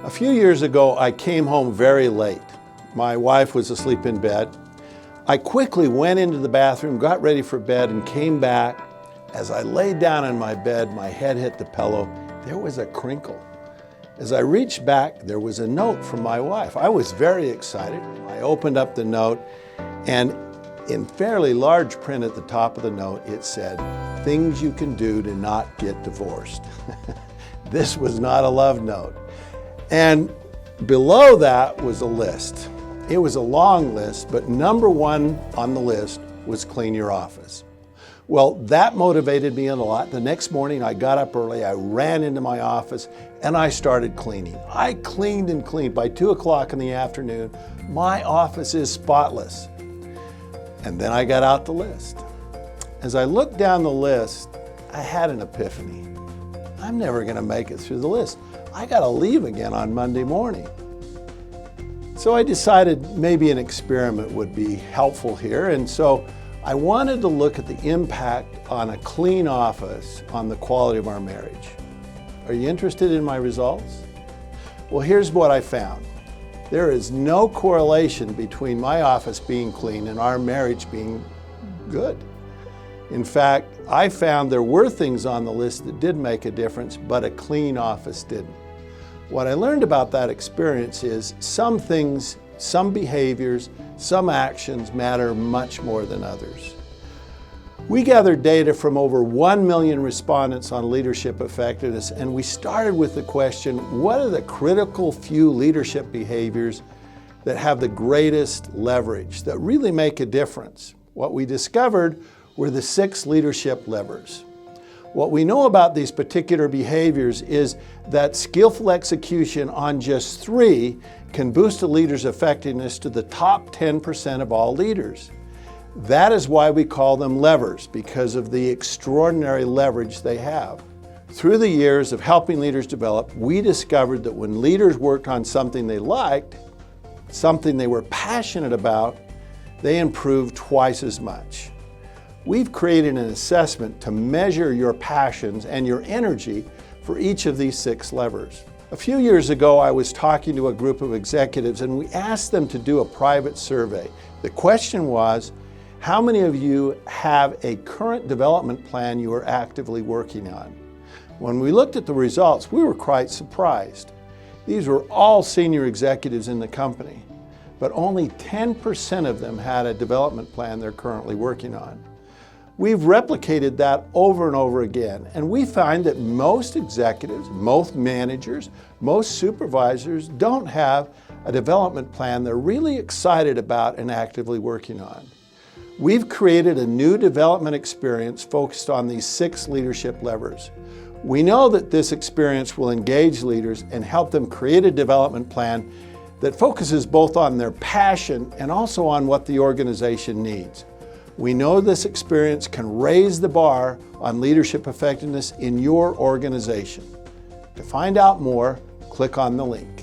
A few years ago, I came home very late. My wife was asleep in bed. I quickly went into the bathroom, got ready for bed, and came back. As I laid down in my bed, my head hit the pillow. There was a crinkle. As I reached back, there was a note from my wife. I was very excited. I opened up the note, and in fairly large print at the top of the note, it said, "Things you can do to not get divorced." This was not a love note. And below that was a list. It was a long list, but number one on the list was clean your office. Well, that motivated me a lot. The next morning I got up early, I ran into my office, and I started cleaning. I cleaned and cleaned. By 2 o'clock in the afternoon, my office is spotless. And then I got out the list. As I looked down the list, I had an epiphany. I'm never gonna make it through the list. I gotta leave again on Monday morning. So I decided maybe an experiment would be helpful here, and so I wanted to look at the impact on a clean office on the quality of our marriage. Are you interested in my results? Well, here's what I found. There is no correlation between my office being clean and our marriage being good. In fact, I found there were things on the list that did make a difference, but a clean office didn't. What I learned about that experience is some things, some behaviors, some actions matter much more than others. We gathered data from over 1 million respondents on leadership effectiveness, and we started with the question, what are the critical few leadership behaviors that have the greatest leverage, that really make a difference? What we discovered were the 6 leadership levers. What we know about these particular behaviors is that skillful execution on just 3 can boost a leader's effectiveness to the top 10% of all leaders. That is why we call them levers, because of the extraordinary leverage they have. Through the years of helping leaders develop, we discovered that when leaders worked on something they liked, something they were passionate about, they improved twice as much. We've created an assessment to measure your passions and your energy for each of these 6 levers. A few years ago, I was talking to a group of executives and we asked them to do a private survey. The question was, how many of you have a current development plan you are actively working on? When we looked at the results, we were quite surprised. These were all senior executives in the company, but only 10% of them had a development plan they're currently working on. We've replicated that over and over again, and we find that most executives, most managers, most supervisors don't have a development plan they're really excited about and actively working on. We've created a new development experience focused on these 6 leadership levers. We know that this experience will engage leaders and help them create a development plan that focuses both on their passion and also on what the organization needs. We know this experience can raise the bar on leadership effectiveness in your organization. To find out more, click on the link.